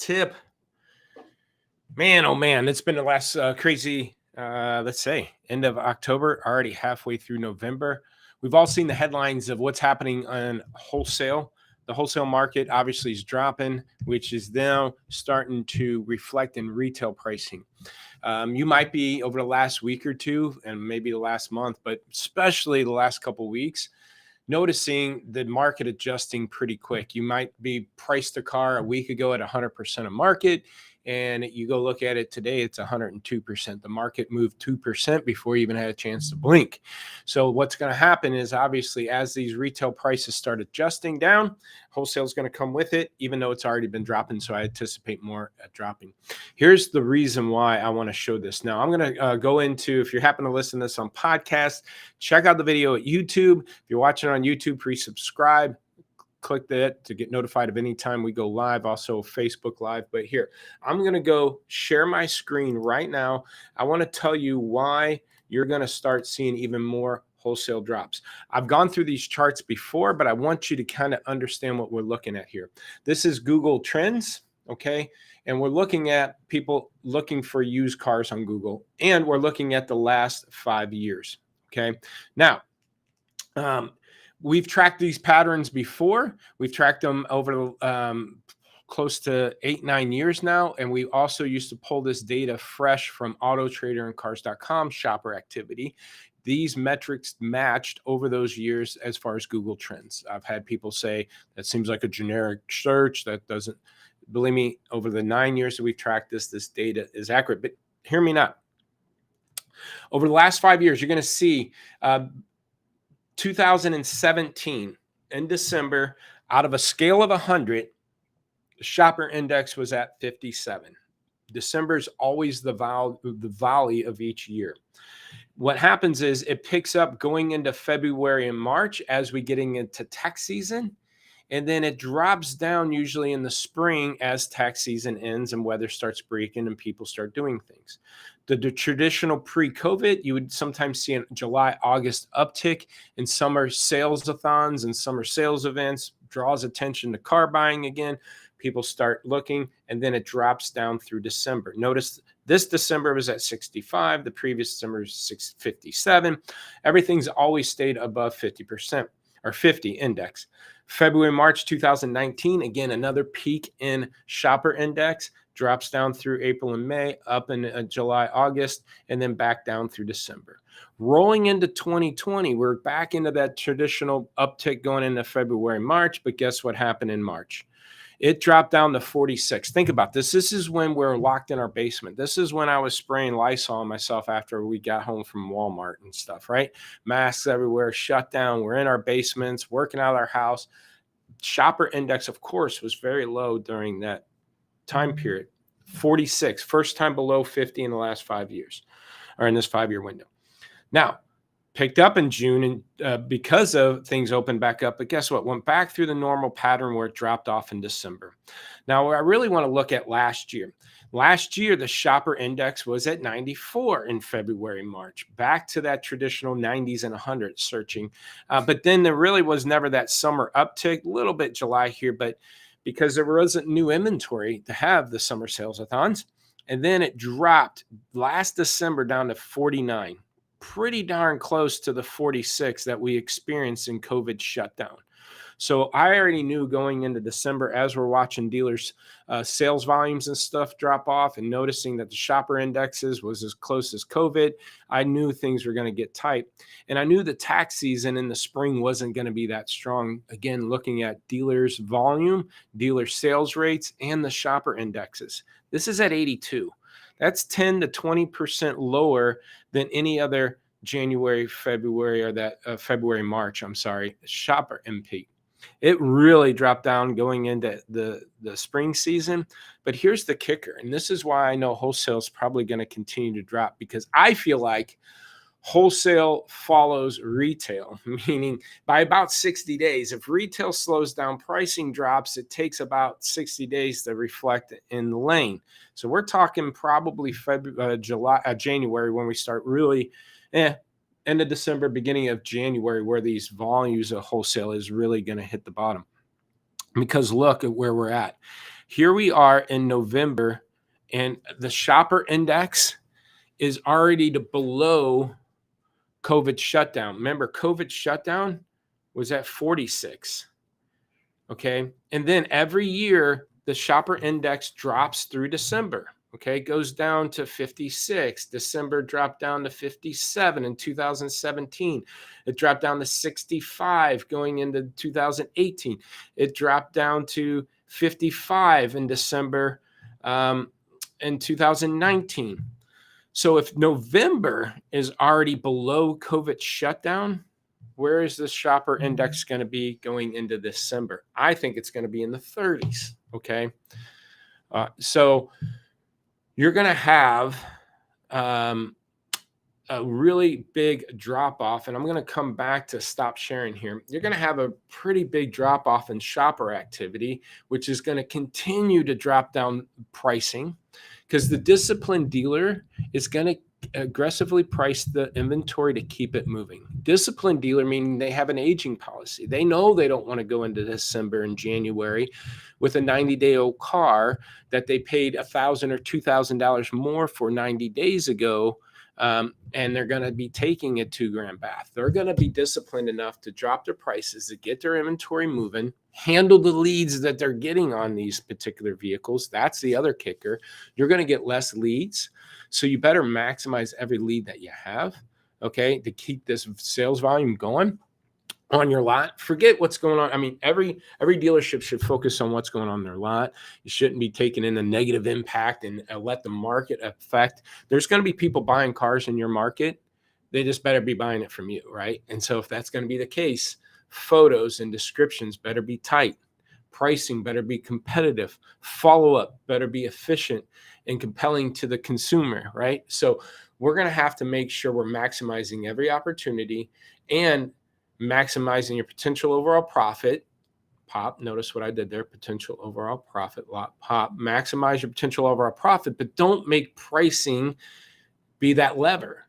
tip. Man, oh man, it's been the last crazy, let's say, end of October, already halfway through November. We've all seen the headlines of what's happening on wholesale. The wholesale market obviously is dropping, which is now starting to reflect in retail pricing. You might be over the last week or two, and maybe the last month, but especially the last couple weeks, noticing the market adjusting pretty quick. You might be priced a car a week ago at 100% of market, and you go look at it today, it's 102%. The market moved 2% before you even had a chance to blink. So what's going to happen is, obviously, as these retail prices start adjusting down, wholesale is going to come with it, even though it's already been dropping. So I anticipate more dropping. Here's the reason why I want to show this. Now, I'm going to go into, if you happen to listen to this on podcast, check out the video at YouTube. If you're watching on YouTube, please subscribe. Click that to get notified of any time we go live, also Facebook Live. But here, I'm going to go share my screen right now. I want to tell you why you're going to start seeing even more wholesale drops. I've gone through these charts before, but I want you to kind of understand what we're looking at here. This is Google Trends, okay? And we're looking at people looking for used cars on Google, and we're looking at the last 5 years, okay? Now, we've tracked these patterns before. We've tracked them over close to 8-9 years now. And we also used to pull this data fresh from Auto Trader and Cars.com shopper activity. These metrics matched over those years as far as Google Trends. I've had people say that seems like a generic search. That doesn't, believe me, over the 9 years that we've tracked this data is accurate. But hear me now. Over the last 5 years, you're going to see 2017 in December, out of a scale of 100, the shopper index was at 57. December is always the valley of each year. What happens is it picks up going into February and March as we getting into tax season. And then it drops down usually in the spring as tax season ends and weather starts breaking and people start doing things. The traditional pre-COVID, you would sometimes see a July, August uptick in summer sales-a-thons and summer sales events, draws attention to car buying again. People start looking, and then it drops down through December. Notice this December was at 65. The previous December was 57. Everything's always stayed above 50% or 50 index. February, March 2019, again, another peak in shopper index, drops down through April and May, up in July, August, and then back down through December. Rolling into 2020, we're back into that traditional uptick going into February, March, but guess what happened in March? It dropped down to 46. Think about this. This is when we're locked in our basement. This is when I was spraying Lysol on myself after we got home from Walmart and stuff, right? Masks everywhere, shut down. We're in our basements, working out of our house. Shopper index, of course, was very low during that time period. 46, first time below 50 in the last 5 years, or in this 5-year window. Now, picked up in June and because of things opened back up. But guess what? Went back through the normal pattern where it dropped off in December. Now, I really want to look at last year. Last year, the shopper index was at 94 in February, March, back to that traditional 90s and 100s searching. But then there really was never that summer uptick, a little bit July here, but because there wasn't new inventory to have the summer sales-a-thons. And then it dropped last December down to 49. Pretty darn close to the 46 that we experienced in COVID shutdown. So I already knew going into December, as we're watching dealers' sales volumes and stuff drop off and noticing that the shopper indexes was as close as COVID, I knew things were going to get tight. And I knew the tax season in the spring wasn't going to be that strong. Again, looking at dealers' volume, dealer sales rates, and the shopper indexes. This is at 82. That's 10 to 20% lower than any other January, February, or that February, March, shopper MP. It really dropped down going into the spring season. But here's the kicker, and this is why I know wholesale is probably going to continue to drop, because I feel like wholesale follows retail, meaning by about 60 days. If retail slows down, pricing drops, it takes about 60 days to reflect in the lane. So we're talking probably January when we start really, end of December, beginning of January, where these volumes of wholesale is really going to hit the bottom. Because look at where we're at. Here we are in November, and the shopper index is already below COVID shutdown. Remember, COVID shutdown was at 46. Okay. And then every year, the shopper index drops through December. Okay. It goes down to 56. December dropped down to 57 in 2017. It dropped down to 65 going into 2018. It dropped down to 55 in December in 2019. So if November is already below COVID shutdown, where is this shopper index going to be going into December? I think it's going to be in the 30s. Okay. So you're going to have a really big drop off. And I'm going to come back to stop sharing here. You're going to have a pretty big drop off in shopper activity, which is going to continue to drop down pricing because the disciplined dealer is going to aggressively price the inventory to keep it moving. Disciplined dealer meaning they have an aging policy. They know they don't want to go into December and January with a 90-day-old car that they paid $1,000 or $2,000 more for 90 days ago. And they're going to be taking a $2,000 bath. They're going to be disciplined enough to drop their prices, to get their inventory moving, handle the leads that they're getting on these particular vehicles. That's the other kicker. You're going to get less leads. So you better maximize every lead that you have, okay, to keep this sales volume going on your lot. Forget what's going on. I mean, every dealership should focus on what's going on in their lot. You shouldn't be taking in the negative impact and let the market affect. There's going to be people buying cars in your market. They just better be buying it from you, right? And so if that's going to be the case, photos and descriptions better be tight. Pricing better be competitive. Follow-up better be efficient and compelling to the consumer, right? So we're going to have to make sure we're maximizing every opportunity and maximizing your potential overall profit. Pop, notice what I did there, potential overall profit, Lotpop. Maximize your potential overall profit, but don't make pricing be that lever.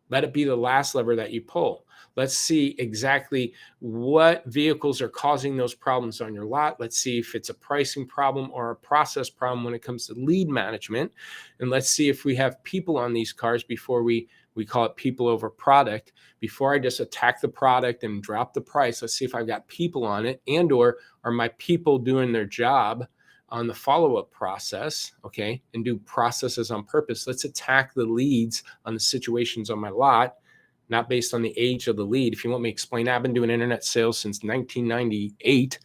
Let it be the last lever that you pull. Let's see exactly what vehicles are causing those problems on your lot. Let's see if it's a pricing problem or a process problem when it comes to lead management. And let's see if we have people on these cars before we call it people over product. Before I just attack the product and drop the price, let's see if I've got people on it, and or are my people doing their job on the follow-up process, okay, and do processes on purpose. Let's attack the leads on the situations on my lot, not based on the age of the lead. If you want me to explain that, I've been doing internet sales since 1998,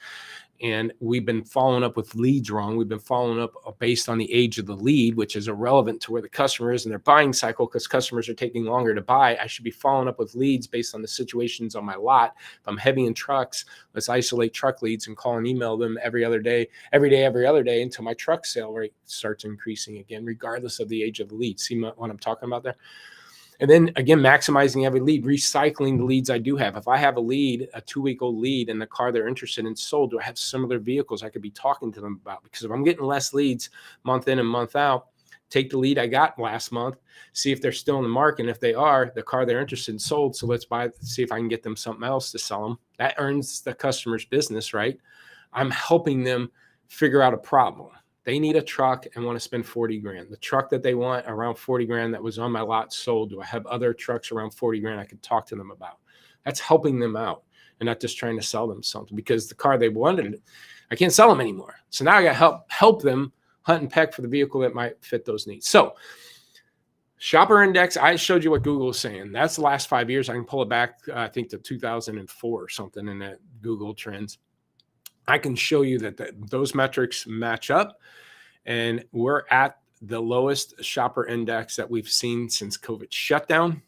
and we've been following up with leads wrong. We've been following up based on the age of the lead, which is irrelevant to where the customer is in their buying cycle because customers are taking longer to buy. I should be following up with leads based on the situations on my lot. If I'm heavy in trucks, let's isolate truck leads and call and email them every other day, every other day until my truck sale rate starts increasing again, regardless of the age of the lead. See what I'm talking about there? And then again, maximizing every lead, recycling the leads I do have. If I have a lead, a 2-week-old lead, and the car they're interested in sold, do I have similar vehicles I could be talking to them about? Because if I'm getting less leads month in and month out, take the lead I got last month, see if they're still in the market. And if they are, the car they're interested in sold. So let's see if I can get them something else to sell them. That earns the customer's business, right? I'm helping them figure out a problem. They need a truck and want to spend 40 grand. The truck that they want around 40 grand that was on my lot sold. Do I have other trucks around 40 grand I could talk to them about? That's helping them out and not just trying to sell them something, because the car they wanted, I can't sell them anymore. So now I got to help them hunt and peck for the vehicle that might fit those needs. So shopper index, I showed you what Google is saying. That's the last 5 years. I can pull it back, I think, to 2004 or something in that Google trends. I can show you that those metrics match up, and we're at the lowest shopper index that we've seen since COVID shutdown,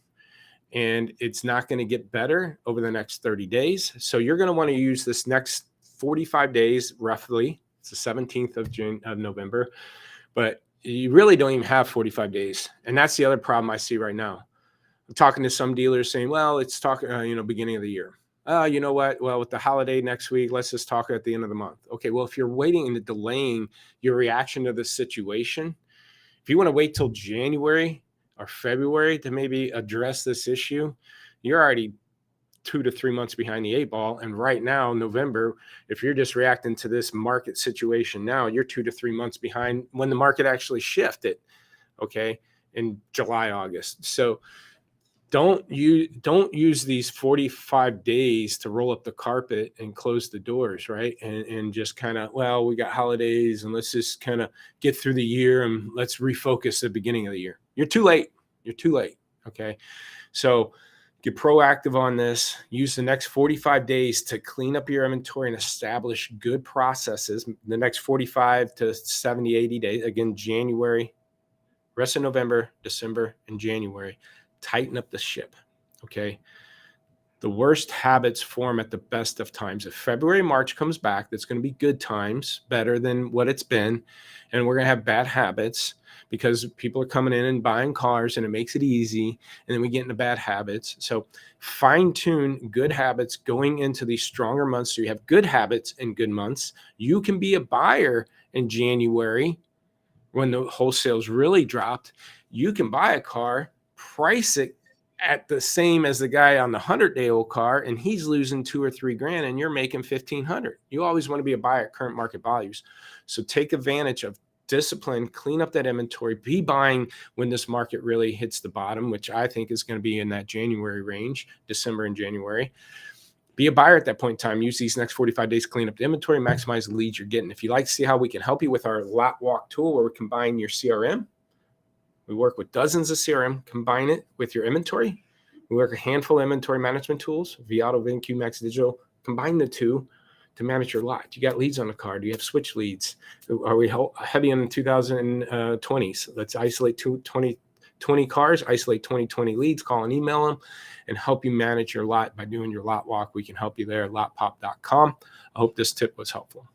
and it's not going to get better over the next 30 days. So you're going to want to use this next 45 days, roughly. It's the 17th of November, but you really don't even have 45 days. And that's the other problem I see right now. I'm talking to some dealers saying, well, it's beginning of the year. You know what? Well, with the holiday next week, let's just talk at the end of the month. Okay, well, if you're waiting and delaying your reaction to the situation, if you want to wait till January or February to maybe address this issue, you're already 2 to 3 months behind the 8 ball. And right now, November, if you're just reacting to this market situation now, you're 2 to 3 months behind when the market actually shifted, okay, in July, August. So don't use these 45 days to roll up the carpet and close the doors, right? And just kind of, well, we got holidays and let's just kind of get through the year and let's refocus the beginning of the year. You're too late. You're too late. Okay. So get proactive on this. Use the next 45 days to clean up your inventory and establish good processes. The next 45 to 70, 80 days, again, January, rest of November, December, and January. Tighten up the ship, okay? The worst habits form at the best of times. If February, March comes back, that's going to be good times, better than what it's been. And we're going to have bad habits because people are coming in and buying cars and it makes it easy. And then we get into bad habits. So fine tune good habits going into these stronger months. So you have good habits in good months. You can be a buyer in January when the wholesales really dropped. You can buy a car, price it at the same as the guy on the 100-day-old car, and he's losing $2 or $3 grand, and you're making $1,500. You always want to be a buyer at current market values. So take advantage of discipline, clean up that inventory, be buying when this market really hits the bottom, which I think is going to be in that January range, December and January. Be a buyer at that point in time. Use these next 45 days to clean up the inventory, maximize the leads you're getting. If you'd like to see how we can help you with our lot walk tool, where we combine your CRM, we work with dozens of CRM, combine it with your inventory. We work a handful of inventory management tools, Viato, VinQ, Max Digital. Combine the two to manage your lot. You got leads on the car. Do you have switch leads? Are we heavy on the 2020s? Let's isolate 20 cars, isolate 2020 leads, call and email them, and help you manage your lot by doing your lot walk. We can help you there at lotpop.com. I hope this tip was helpful.